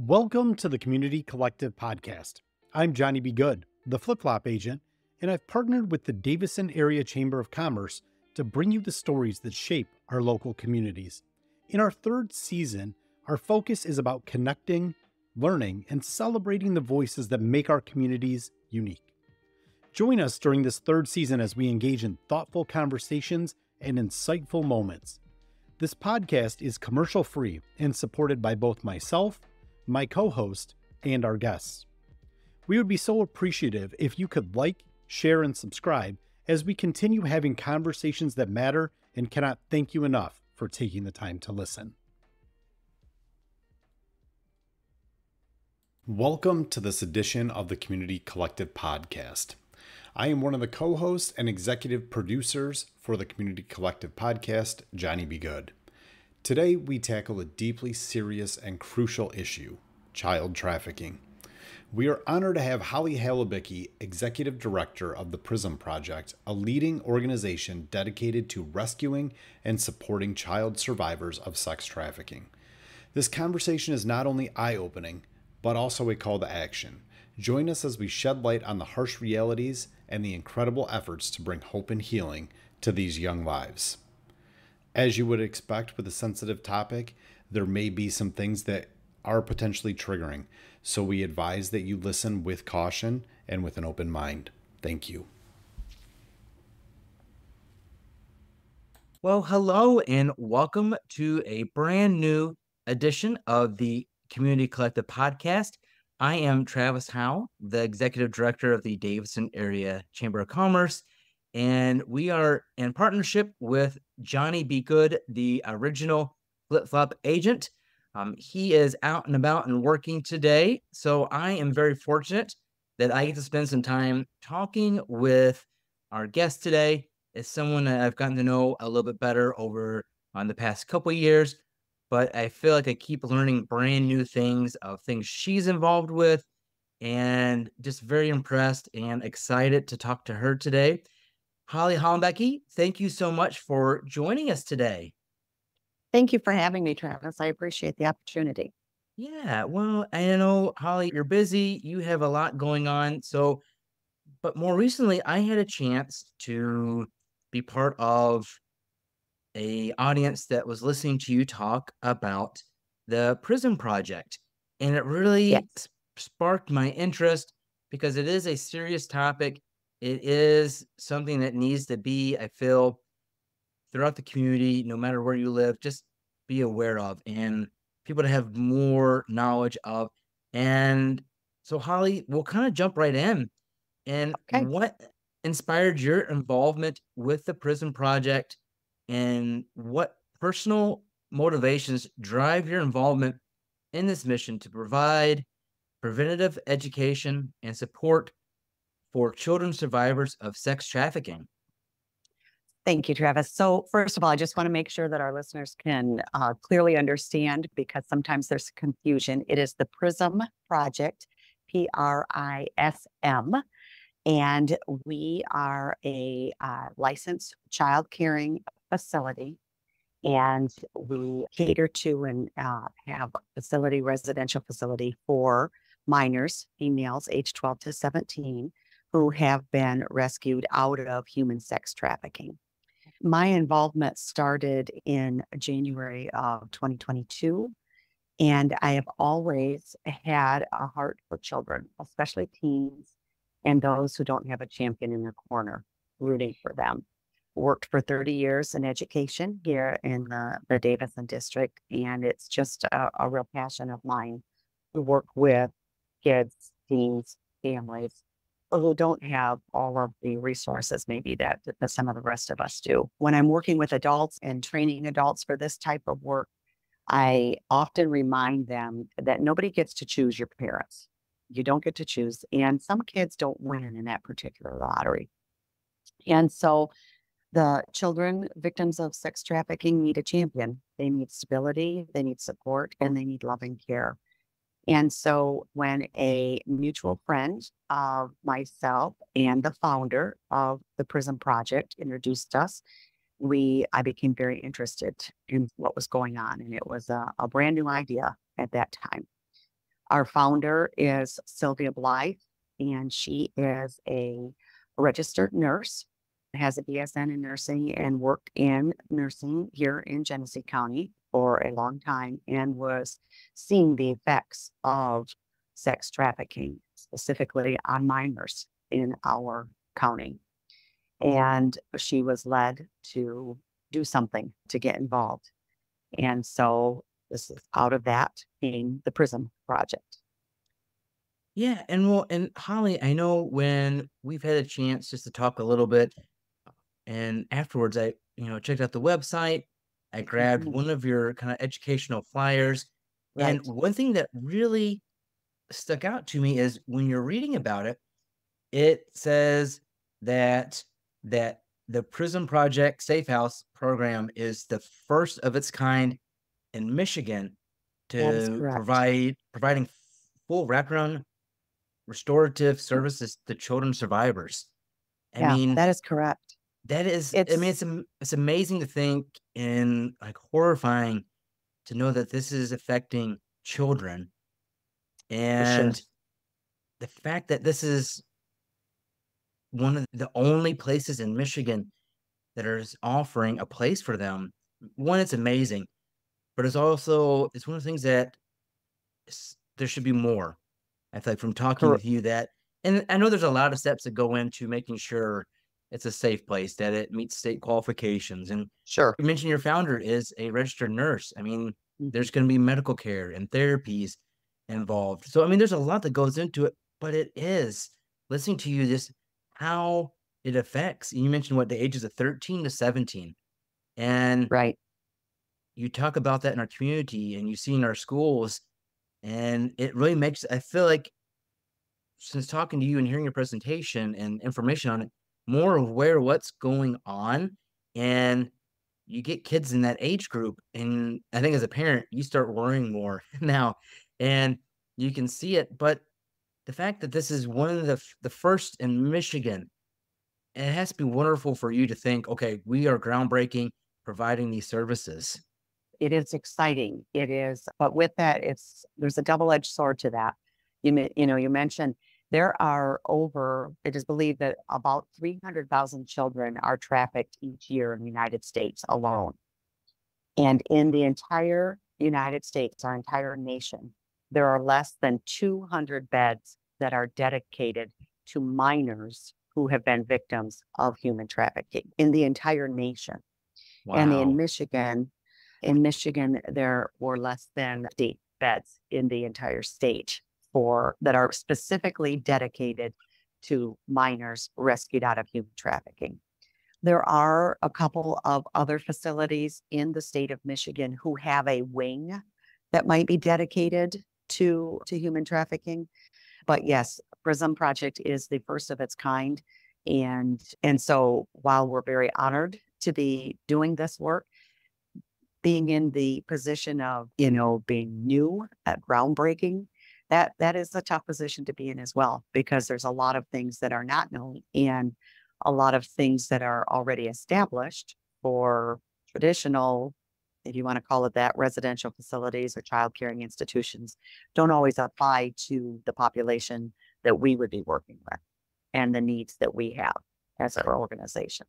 Welcome to the Community Collective podcast. I'm Johnny B. Good, the flip-flop agent, and I've partnered with the Davison Area Chamber of Commerce to bring you the stories that shape our local communities. In our third season, our focus is about connecting, learning, and celebrating the voices that make our communities unique. Join us during this third season as we engage in thoughtful conversations and insightful moments. This podcast is commercial-free and supported by both myself, my co-host, and our guests. We would be so appreciative if you could like, share, and subscribe as we continue having conversations that matter, and cannot thank you enough for taking the time to listen. Welcome to this edition of the Community Collective podcast. I am one of the co-hosts and executive producers for the Community Collective podcast, Johnny B. Good. Today, we tackle a deeply serious and crucial issue, child trafficking. We are honored to have Holly Halabicky, Executive Director of the PRISM Project, a leading organization dedicated to rescuing and supporting child survivors of sex trafficking. This conversation is not only eye-opening, but also a call to action. Join us as we shed light on the harsh realities and the incredible efforts to bring hope and healing to these young lives. As you would expect with a sensitive topic, there may be some things that are potentially triggering, so we advise that you listen with caution and with an open mind. Thank you. Well, hello and welcome to a brand new edition of the Community Collective podcast. I am Travis Howe, the Executive Director of the Davison Area Chamber of Commerce, and we are in partnership with Johnny B. Good, the original flip-flop agent. He is out and about and working today, so I am very fortunate that I get to spend some time talking with our guest today. It's someone that I've gotten to know a little bit better over on the past couple of years, but I feel like I keep learning brand new things of things she's involved with, and just very impressed and excited to talk to her today. Holly Halabicky, thank you so much for joining us today. Thank you for having me, Travis. I appreciate the opportunity. Yeah, well, I know, Holly, you're busy. You have a lot going on. But more recently, I had a chance to be part of an audience that was listening to you talk about the PRISM Project. And it really sparked my interest because it is a serious topic. It is something that needs to be, I feel, throughout the community, no matter where you live, just be aware of and people to have more knowledge of. And so, Holly, we'll kind of jump right in. And what inspired your involvement with the PRISM Project, and what personal motivations drive your involvement in this mission to provide preventative education and support for children survivors of sex trafficking? Thank you, Travis. So first of all, I just want to make sure that our listeners can clearly understand, because sometimes there's confusion. It is the PRISM Project, PRISM, and we are a licensed child caring facility, and we cater to and have a residential facility for minors, females aged 12 to 17, who have been rescued out of human sex trafficking. My involvement started in January of 2022, and I have always had a heart for children, especially teens and those who don't have a champion in their corner, rooting for them. Worked for 30 years in education here in the Davison district, and it's just a real passion of mine to work with kids, teens, families who don't have all of the resources maybe that some of the rest of us do. When I'm working with adults and training adults for this type of work, I often remind them that nobody gets to choose your parents. You don't get to choose, and some kids don't win in that particular lottery. And so the children victims of sex trafficking need a champion. They need stability, they need support, and they need loving care. And so when a mutual friend of myself and the founder of the PRISM Project introduced us, I became very interested in what was going on. And it was a brand new idea at that time. Our founder is Sylvia Blythe, and she is a registered nurse, has a BSN in nursing, and worked in nursing here in Genesee County for a long time, and was seeing the effects of sex trafficking, specifically on minors in our county. And she was led to do something to get involved. And so this is out of that being the PRISM Project. Yeah, and Holly, I know when we've had a chance just to talk a little bit, and afterwards I, checked out the website, I grabbed one of your kind of educational flyers, and Right. one thing that really stuck out to me is when you're reading about it, it says that the PRISM Project Safe House program is the first of its kind in Michigan That is to correct. providing full wraparound restorative services to children survivors. I Yeah, mean, that is correct. that is, I mean, It's it's amazing to think and like horrifying to know that this is affecting children. for sure. And the fact that this is one of the only places in Michigan that is offering a place for them, one, it's amazing, but it's one of the things that there should be more. I feel like from talking Cor- with you that, and I know there's a lot of steps that go into making sure it's a safe place, that it meets state qualifications. And Sure. you mentioned your founder is a registered nurse. I mean, Mhm. there's going to be medical care and therapies involved. So, I mean, there's a lot that goes into it, but it is listening to you, just how it affects. You mentioned what the ages of 13 to 17. And Right. you talk about that in our community and you see in our schools. And it really makes, I feel like, since talking to you and hearing your presentation and information on it, more aware of what's going on. And you get kids in that age group. And I think as a parent, you start worrying more now, and you can see it. But the fact that this is one of the first in Michigan, it has to be wonderful for you to think, okay, we are groundbreaking providing these services. It is exciting. It is, but with that, there's a double-edged sword to that. You mentioned there are it is believed that about 300,000 children are trafficked each year in the United States alone. And in the entire United States, our entire nation, there are less than 200 beds that are dedicated to minors who have been victims of human trafficking in the entire nation. And Wow. in Michigan, there were less than 50 beds in the entire state that are specifically dedicated to minors rescued out of human trafficking. There are a couple of other facilities in the state of Michigan who have a wing that might be dedicated to human trafficking. But yes, PRISM Project is the first of its kind. And so while we're very honored to be doing this work, being in the position of, being new at groundbreaking, that is a tough position to be in as well, because there's a lot of things that are not known and a lot of things that are already established for traditional, if you want to call it that, residential facilities or child caring institutions, don't always apply to the population that we would be working with and the needs that we have as our organization.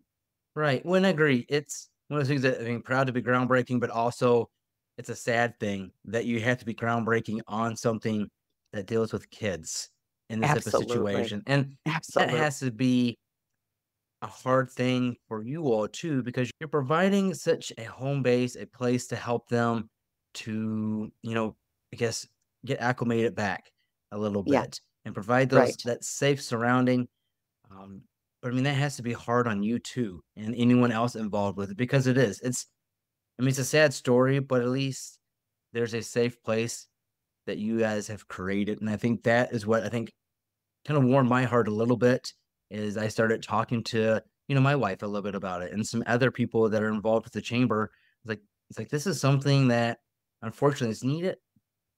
Right. When I agree, it's one of the things that I mean, proud to be groundbreaking, but also it's a sad thing that you have to be groundbreaking on something that deals with kids in this type of Absolutely. situation. And that Absolutely. has to be a hard thing for you all too, because you're providing such a home base, a place to help them to, I guess, get acclimated back a little Yeah, bit and provide right. that safe surrounding. But I mean, that has to be hard on you too, and anyone else involved with it, because I mean, it's a sad story, but at least there's a safe place that you guys have created. And I think that is what I think kind of warmed my heart a little bit, is I started talking to, my wife a little bit about it and some other people that are involved with the chamber. It's like, this is something that unfortunately is needed,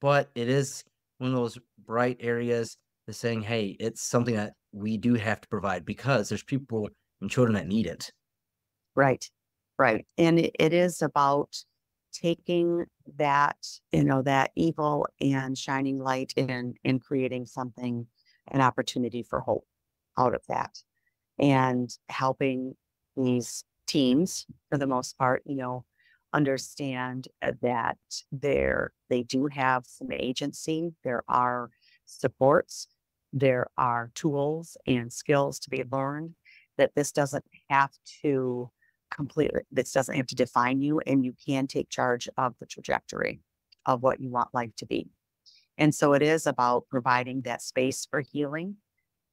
but it is one of those bright areas that's saying, hey, it's something that we do have to provide because there's people and children that need it. Right. Right. And it is about taking that, that evil and shining light and creating something, an opportunity for hope out of that, and helping these teams for the most part, understand that they do have some agency. There are supports, there are tools and skills to be learned, that this doesn't have to this doesn't have to define you, and you can take charge of the trajectory of what you want life to be. And so it is about providing that space for healing,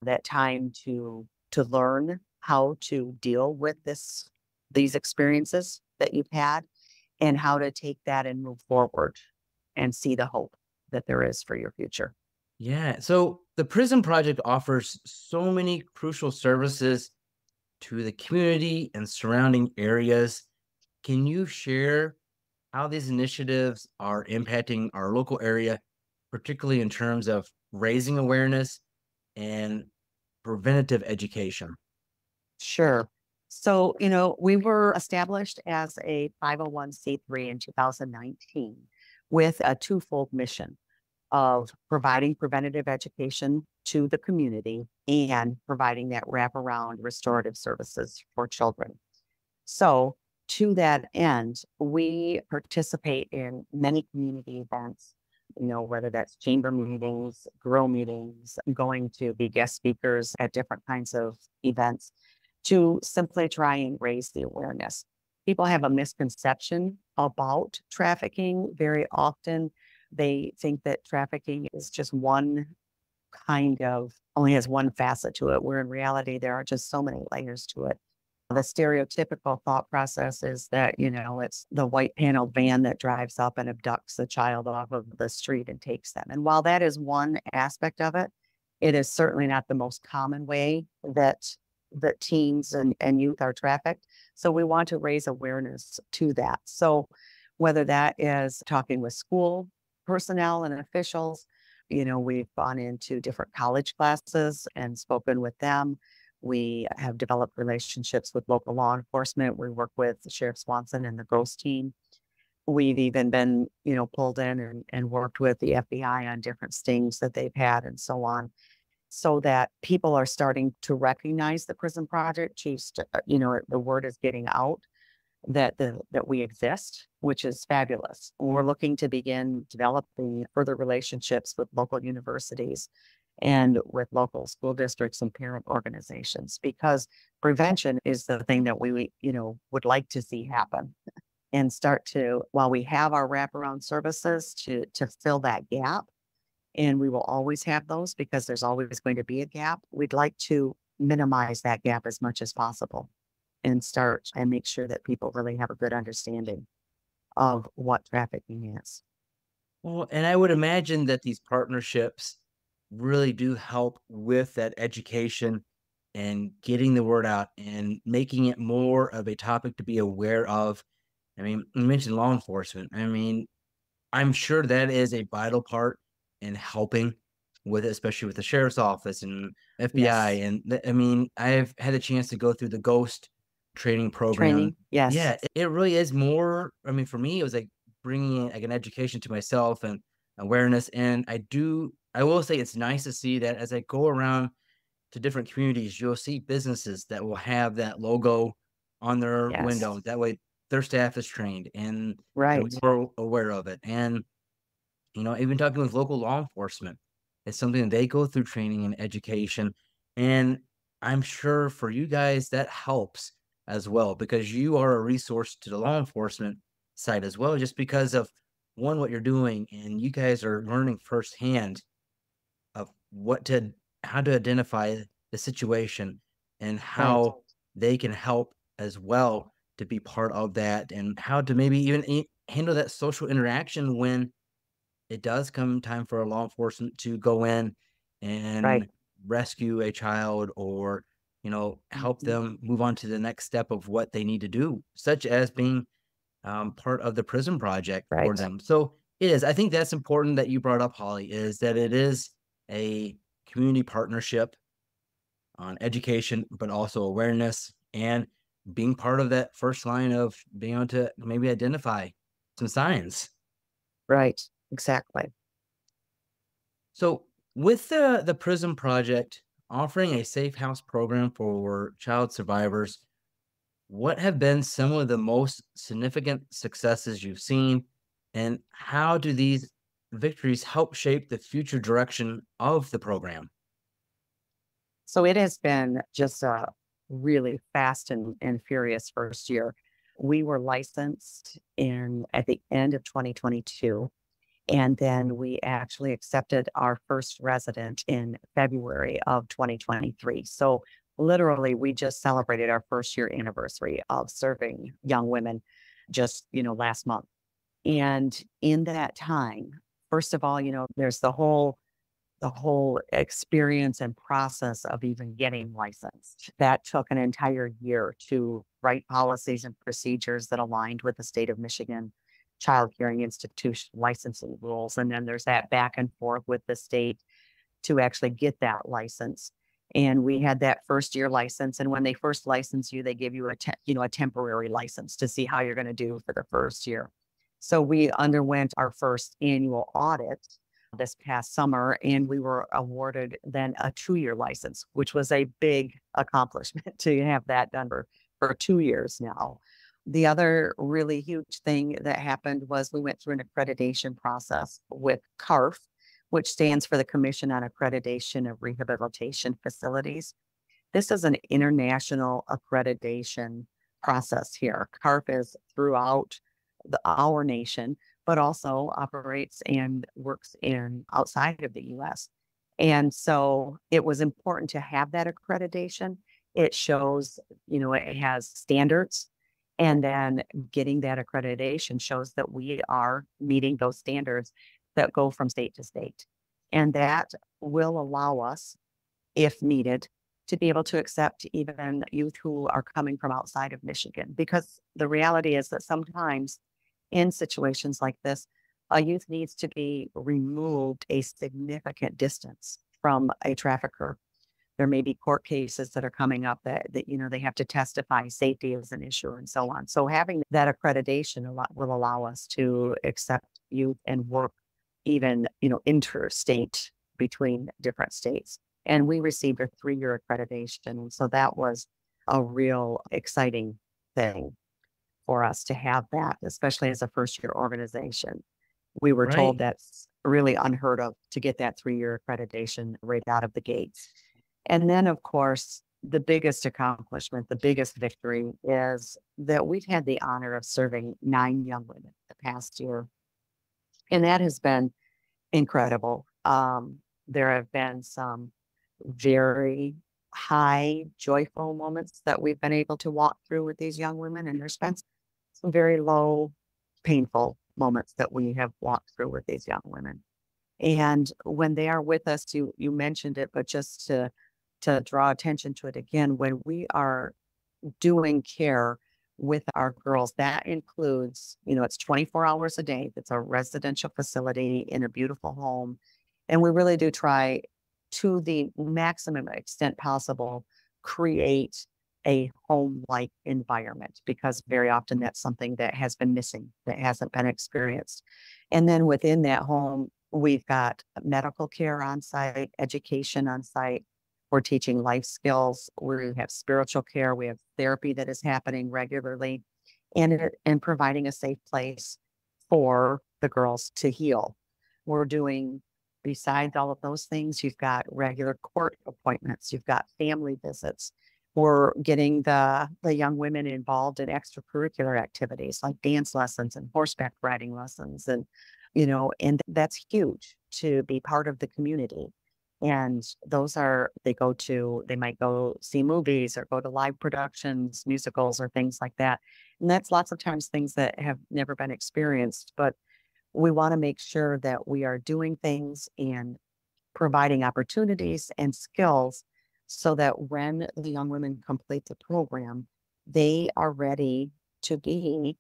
that time to learn how to deal with these experiences that you've had, and how to take that and move forward and see the hope that there is for your future. Yeah. So the PRISM Project offers so many crucial services to the community and surrounding areas. Can you share how these initiatives are impacting our local area, particularly in terms of raising awareness and preventative education? Sure. So, we were established as a 501(c)(3) in 2019 with a twofold mission of providing preventative education to the community and providing that wraparound restorative services for children. So, to that end, we participate in many community events, whether that's chamber meetings, grow meetings, going to be guest speakers at different kinds of events to simply try and raise the awareness. People have a misconception about trafficking. Very often, they think that trafficking is just only has one facet to it, where in reality, there are just so many layers to it. The stereotypical thought process is that, it's the white paneled van that drives up and abducts the child off of the street and takes them. And while that is one aspect of it, it is certainly not the most common way that teens and youth are trafficked. So we want to raise awareness to that. So whether that is talking with school personnel and officials, we've gone into different college classes and spoken with them. We have developed relationships with local law enforcement. We work with Sheriff Swanson and the Ghost team. We've even been, pulled in and worked with the FBI on different stings that they've had and so on, so that people are starting to recognize the PRISM Project. The word is getting out that we exist, which is fabulous. We're looking to begin developing further relationships with local universities and with local school districts and parent organizations, because prevention is the thing that we, would like to see happen, and start to, while we have our wraparound services to fill that gap, and we will always have those because there's always going to be a gap. We'd like to minimize that gap as much as possible and start and make sure that people really have a good understanding of what trafficking is. Well, and I would imagine that these partnerships really do help with that education and getting the word out and making it more of a topic to be aware of. I mean, you mentioned law enforcement. I mean, I'm sure that is a vital part in helping with it, especially with the sheriff's office and FBI. Yes. And I've had a chance to go through the Ghost training program. Training, yes. Yeah, it really is more. For me, it was like bringing like an education to myself and awareness. And I will say it's nice to see that as I go around to different communities, you'll see businesses that will have that logo on their Yes. window. That way their staff is trained and Right. they're more aware of it. And, even talking with local law enforcement, it's something that they go through training and education. And I'm sure for you guys that helps as well, because you are a resource to the law enforcement side as well, just because of what you're doing, and you guys are learning firsthand of how to identify the situation and how they can help as well to be part of that, and how to maybe even handle that social interaction when it does come time for a law enforcement to go in and rescue a child, or help them move on to the next step of what they need to do, such as being part of the PRISM Project for them. So I think that's important that you brought up, Holly, is that it is a community partnership on education, but also awareness and being part of that first line of being able to maybe identify some signs. Right. Exactly. So with the PRISM Project offering a safe house program for child survivors, what have been some of the most significant successes you've seen, and how do these victories help shape the future direction of the program? So it has been just a really fast and furious first year. We were licensed in at the end of 2022. And then we actually accepted our first resident in February of 2023. So literally, we just celebrated our first year anniversary of serving young women just, last month. And in that time, first of all, there's the whole experience and process of even getting licensed. That took an entire year to write policies and procedures that aligned with the state of Michigan child caring institution licensing rules. And then there's that back and forth with the state to actually get that license. And we had that first year license. And when they first license you, they give you a temporary license to see how you're going to do for the first year. So we underwent our first annual audit this past summer, and we were awarded then a 2-year license, which was a big accomplishment to have that done for 2 years now. The other really huge thing that happened was we went through an accreditation process with CARF, which stands for the Commission on Accreditation of Rehabilitation Facilities. This is an international accreditation process here. CARF is throughout our nation, but also operates and works outside of the US. And so it was important to have that accreditation. It shows, it has standards. And then getting that accreditation shows that we are meeting those standards that go from state to state. And that will allow us, if needed, to be able to accept even youth who are coming from outside of Michigan. Because the reality is that sometimes in situations like this, a youth needs to be removed a significant distance from a trafficker. There may be court cases that are coming up that they have to testify, safety is an issue, and so on. So having that accreditation will allow us to accept youth and work even, interstate between different states. And we received a 3-year accreditation. And so that was a real exciting thing for us to have that, especially as a first year organization. We were told Right. that's really unheard of to get that 3-year accreditation right out of the gates. And then, of course, the biggest accomplishment, the biggest victory is that we've had the honor of serving 9 young women the past year. And that has been incredible. There have been some very high, joyful moments that we've been able to walk through with these young women. And there's been some very low, painful moments that we have walked through with these young women. And when they are with us, you mentioned it, but just to draw attention to it again, when we are doing care with our girls, that includes, it's 24 hours a day. It's a residential facility in a beautiful home. And we really do try to the maximum extent possible, create a home-like environment, because very often that's something that has been missing, that hasn't been experienced. And then within that home, we've got medical care on site, education on site. We're teaching life skills. We have spiritual care. We have therapy that is happening regularly, and providing a safe place for the girls to heal. We're doing, besides all of those things, you've got regular court appointments. You've got family visits. We're getting the young women involved in extracurricular activities like dance lessons and horseback riding lessons. And, and that's huge to be part of the community. And those they might go see movies or go to live productions, musicals, or things like that. And that's lots of times things that have never been experienced, but we want to make sure that we are doing things and providing opportunities and skills so that when the young women complete the program, they are ready to be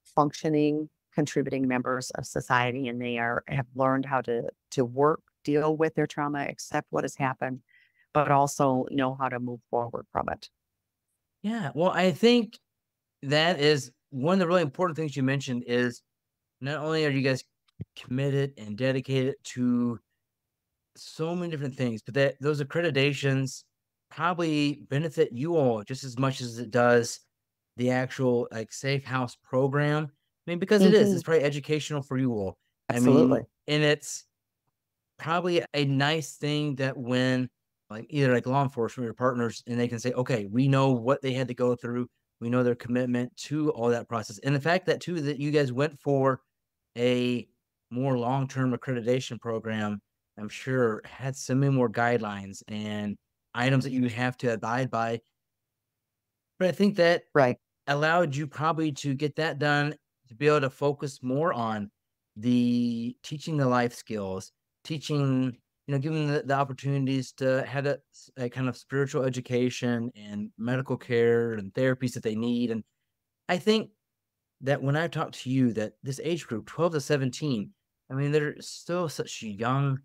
functioning, contributing members of society, and they have learned how to work, deal with their trauma, accept what has happened, but also know how to move forward from it. Yeah. Well, I think that is one of the really important things you mentioned is not only are you guys committed and dedicated to so many different things, but that those accreditations probably benefit you all just as much as it does the actual like safe house program. I mean, because it's Mhm. probably educational for you all. I mean, Absolutely. and it's probably a nice thing that when like either like law enforcement or partners and they can say, okay, we know what they had to go through. We know their commitment to all that process. And the fact that too, that you guys went for a more long-term accreditation program, I'm sure had so many more guidelines and items that you have to abide by. But I think that Right. allowed you probably to get that done to be able to focus more on the teaching the life skills, teaching, giving the opportunities to have a kind of spiritual education and medical care and therapies that they need. And I think that when I talk to you, that this age group, 12 to 17, I mean, they're still such young,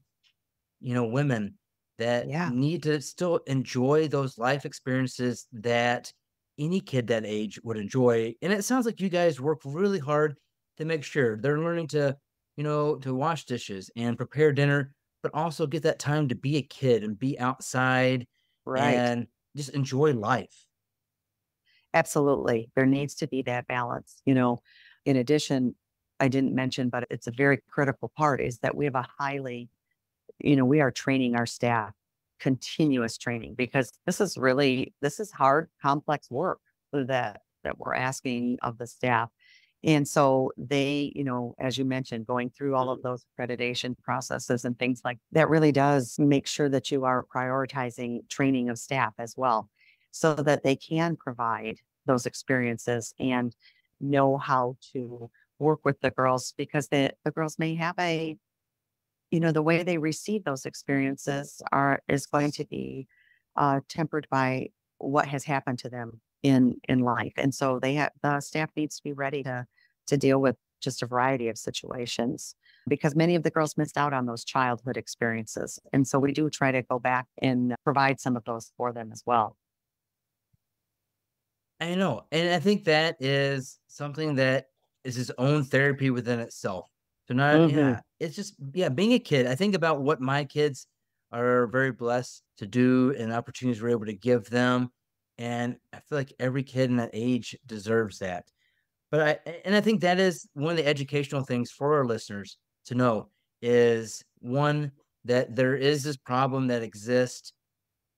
women that Yeah. need to still enjoy those life experiences that any kid that age would enjoy. And it sounds like you guys work really hard to make sure they're learning to, to wash dishes and prepare dinner, but also get that time to be a kid and be outside Right. and just enjoy life. Absolutely. There needs to be that balance. In addition, I didn't mention, but it's a very critical part is that we have a highly, we are training our staff, continuous training, because this is hard, complex work that we're asking of the staff. And so they, as you mentioned, going through all of those accreditation processes and things like that really does make sure that you are prioritizing training of staff as well, so that they can provide those experiences and know how to work with the girls, because the girls may have the way they receive those experiences is going to be tempered by what has happened to them in life. And so the staff needs to be ready to deal with just a variety of situations, because many of the girls missed out on those childhood experiences. And so we do try to go back and provide some of those for them as well. I know. And I think that is something that is its own therapy within itself. So not, Hmm. yeah, it's just, yeah, being a kid. I think about what my kids are very blessed to do and opportunities we're able to give them. And I feel like every kid in that age deserves that. I think that is one of the educational things for our listeners to know is one, that there is this problem that exists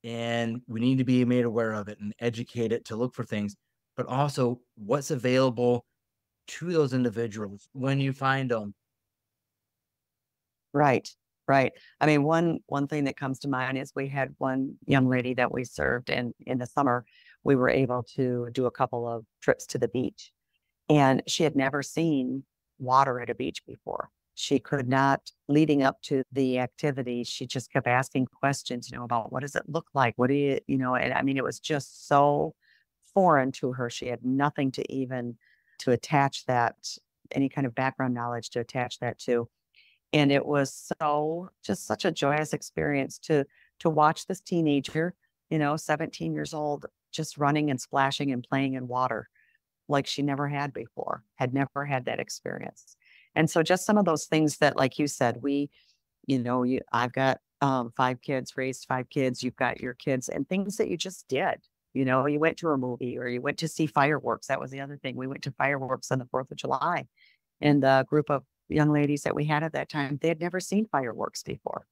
and we need to be made aware of it and educate it to look for things, but also what's available to those individuals when you find them. Right. Right. I mean, one thing that comes to mind is we had one young lady that we served, and in the summer we were able to do a couple of trips to the beach, and she had never seen water at a beach before. She could not, leading up to the activity, she just kept asking questions, about what does it look like? What do and I mean, it was just so foreign to her. She had nothing to attach that, any kind of background knowledge to attach that to. And it was just such a joyous experience to watch this teenager, 17 years old, just running and splashing and playing in water like she never had before, had never had that experience. And so just some of those things that, like you said, I've got 5 kids, raised 5 kids, you've got your kids, and things that you just did. You went to a movie or you went to see fireworks. That was the other thing. We went to fireworks on the 4th of July. And the group of young ladies that we had at that time, they had never seen fireworks before.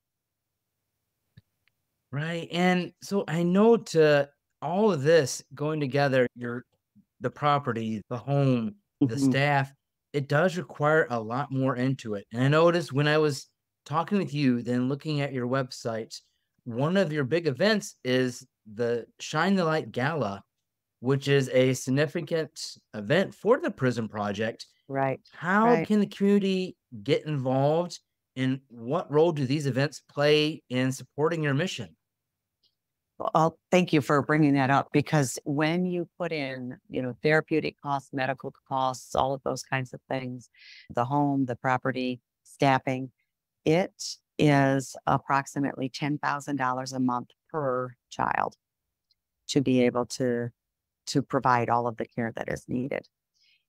Right. And so I know to all of this going together, the property, the home, the Mhm. staff, it does require a lot more into it. And I noticed when I was talking with you, then looking at your website, one of your big events is the Shine the Light Gala, which is a significant event for the PRISM Project. Right. How Right. can the community get involved? And what role do these events play in supporting your mission? Well, thank you for bringing that up, because when you put in, therapeutic costs, medical costs, all of those kinds of things, the home, the property, staffing, it is approximately $10,000 a month per child to be able to provide all of the care that is needed.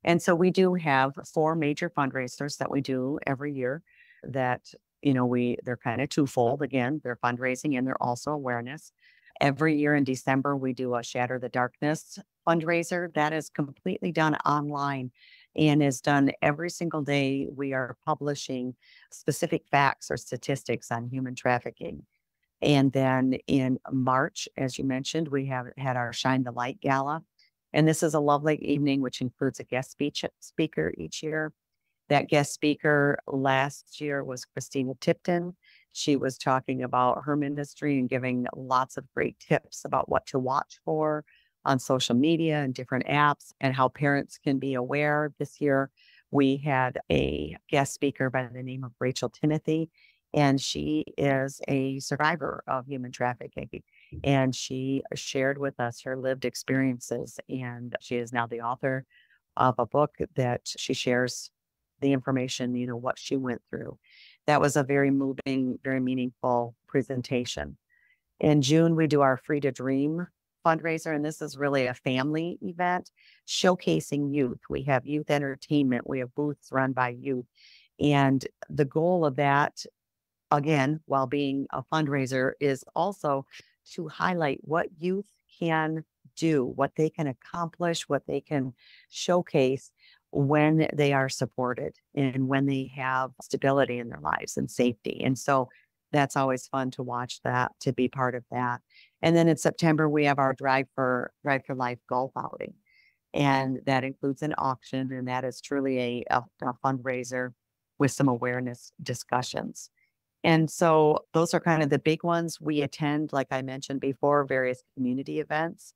And so we do have 4 major fundraisers that we do every year that, they're kind of twofold. Again, they're fundraising and they're also awareness. Every year in December, we do a Shatter the Darkness fundraiser that is completely done online and is done every single day. We are publishing specific facts or statistics on human trafficking. And then in March, as you mentioned, we have had our Shine the Light Gala. And this is a lovely evening, which includes a guest speaker each year. That guest speaker last year was Christina Tipton. She was talking about her ministry and giving lots of great tips about what to watch for on social media and different apps and how parents can be aware. This year, we had a guest speaker by the name of Rachel Timothy, and she is a survivor of human trafficking. And she shared with us her lived experiences, and she is now the author of a book that she shares the information, what she went through. That was a very moving, very meaningful presentation. In June, we do our Free to Dream fundraiser, and this is really a family event showcasing youth. We have youth entertainment. We have booths run by youth. And the goal of that, again, while being a fundraiser, is also to highlight what youth can do, what they can accomplish, what they can showcase when they are supported and when they have stability in their lives and safety. And so that's always fun to watch that, to be part of that. And then in September, we have our Drive for Life golf outing. And that includes an auction, and that is truly a fundraiser with some awareness discussions. And so those are kind of the big ones. We attend, like I mentioned before, various community events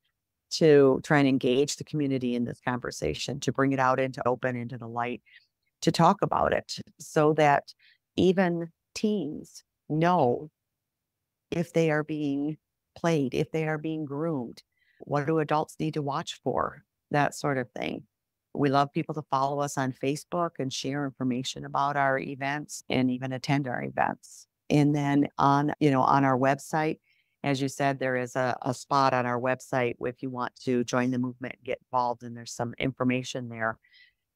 to try and engage the community in this conversation, to bring it out into the light, to talk about it so that even teens know if they are being played, if they are being groomed, what do adults need to watch for, that sort of thing. We love people to follow us on Facebook and share information about our events and even attend our events. And then on our website, as you said, there is a spot on our website if you want to join the movement and get involved. And there's some information there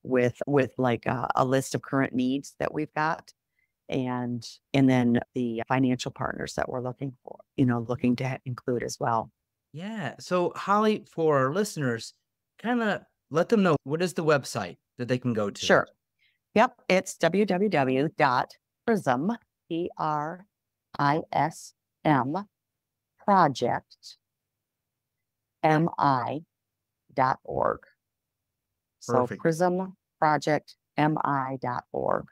with like a list of current needs that we've got. And then the financial partners that we're looking to include as well. Yeah. So Holly, for our listeners, kind of let them know, what is the website that they can go to? Sure. Yep. It's www.prism, PRISM project, mi.org. So Perfect. prismprojectmi.org.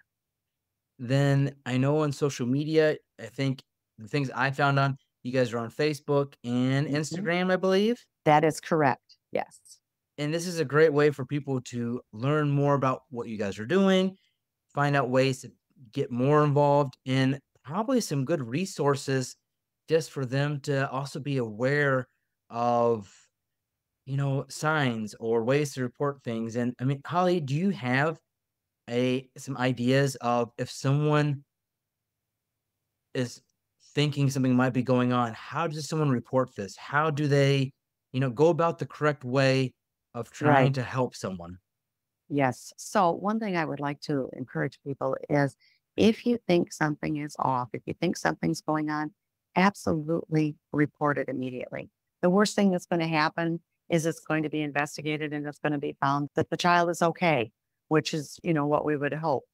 Then I know on social media, I think the things I found on, you guys are on Facebook and Instagram, I believe. That is correct. Yes. And this is a great way for people to learn more about what you guys are doing, find out ways to get more involved, and probably some good resources just for them to also be aware of, signs or ways to report things. And I mean, Holly, do you have some ideas of, if someone is thinking something might be going on, how does someone report this? How do they, go about the correct way of trying to help someone? Yes. So one thing I would like to encourage people is, if you think something is off, if you think something's going on, absolutely report it immediately. The worst thing that's going to happen is it's going to be investigated and it's going to be found that the child is okay, which is, what we would hope.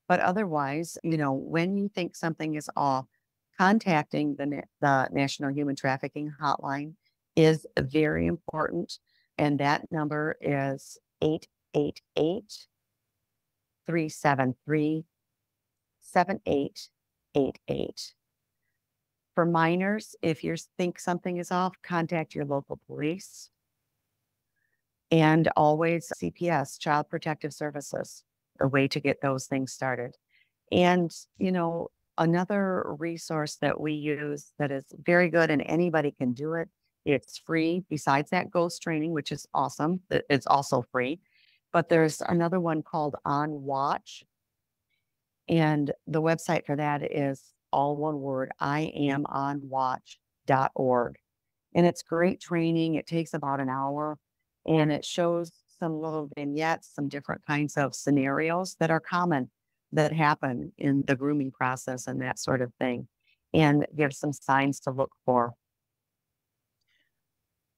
But otherwise, when you think something is off, contacting the National Human Trafficking Hotline is very important. And that number is 888-373-7888. For minors, if you think something is off, contact your local police. And always CPS, Child Protective Services, a way to get those things started. And, another resource that we use that is very good and anybody can do it, it's free. Besides that ghost training, which is awesome, it's also free. But there's another one called On Watch. And the website for that is all one word, iamonwatch.org. And it's great training. It takes about an hour and it shows some little vignettes, some different kinds of scenarios that are common that happen in the grooming process and that sort of thing, and give some signs to look for.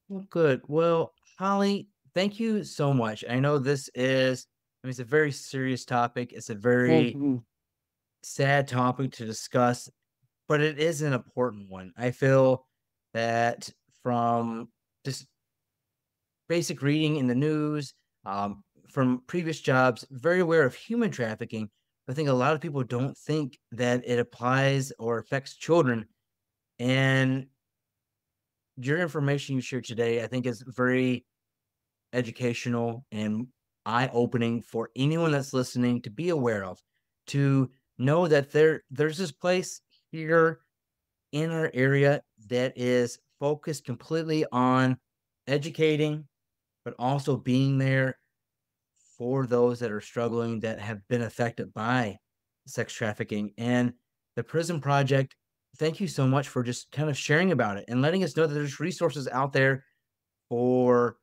Well, good. Well, Holly, thank you so much. I know this is, I mean, it's a very serious topic. It's a very Mhm. sad topic to discuss, but it is an important one. I feel that from just basic reading in the news, from previous jobs, very aware of human trafficking. I think a lot of people don't think that it applies or affects children. And your information you shared today, I think, is very educational and eye-opening for anyone that's listening to be aware of, to know that there's this place here in our area that is focused completely on educating, but also being there for those that are struggling, that have been affected by sex trafficking. And the PRISM Project, thank you so much for just kind of sharing about it and letting us know that there's resources out there for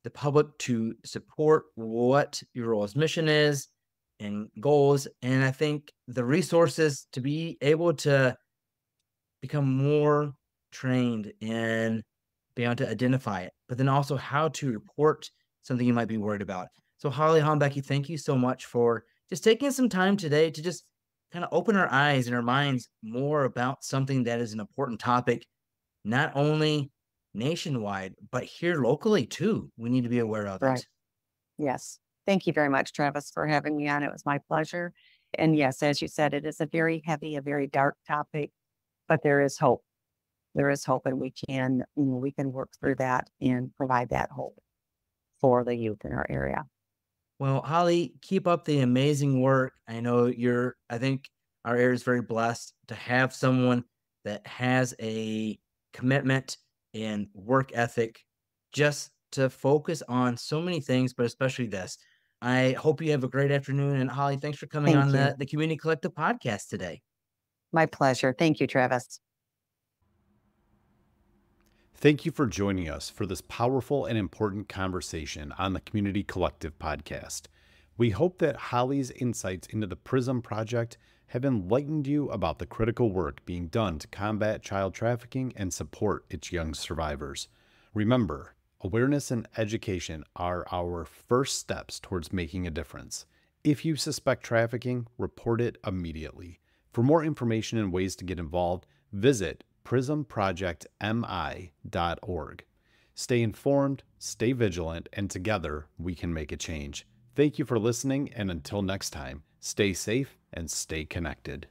the public to support what your role's mission is and goals. And I think the resources to be able to become more trained and be able to identify it, but then also how to report something you might be worried about. So Holly Halabicky, thank you so much for just taking some time today to just kind of open our eyes and our minds more about something that is an important topic, not only nationwide, but here locally too. We need to be aware of Right. it. Yes. Thank you very much, Travis, for having me on. It was my pleasure. And yes, as you said, it is a very heavy, a very dark topic, but there is hope. There is hope, and we can work through that and provide that hope for the youth in our area. Well, Holly, keep up the amazing work. I think our area is very blessed to have someone that has a commitment and work ethic just to focus on so many things, but especially this. I hope you have a great afternoon. And Holly, thanks for coming Thank on you. the Community Collective podcast today. My pleasure. Thank you, Travis. Thank you for joining us for this powerful and important conversation on the Community Collective podcast. We hope that Holly's insights into the PRISM Project have enlightened you about the critical work being done to combat child trafficking and support its young survivors. Remember, awareness and education are our first steps towards making a difference. If you suspect trafficking, report it immediately. For more information and ways to get involved, visit prismprojectmi.org. Stay informed, stay vigilant, and together we can make a change. Thank you for listening, and until next time, stay safe and stay connected.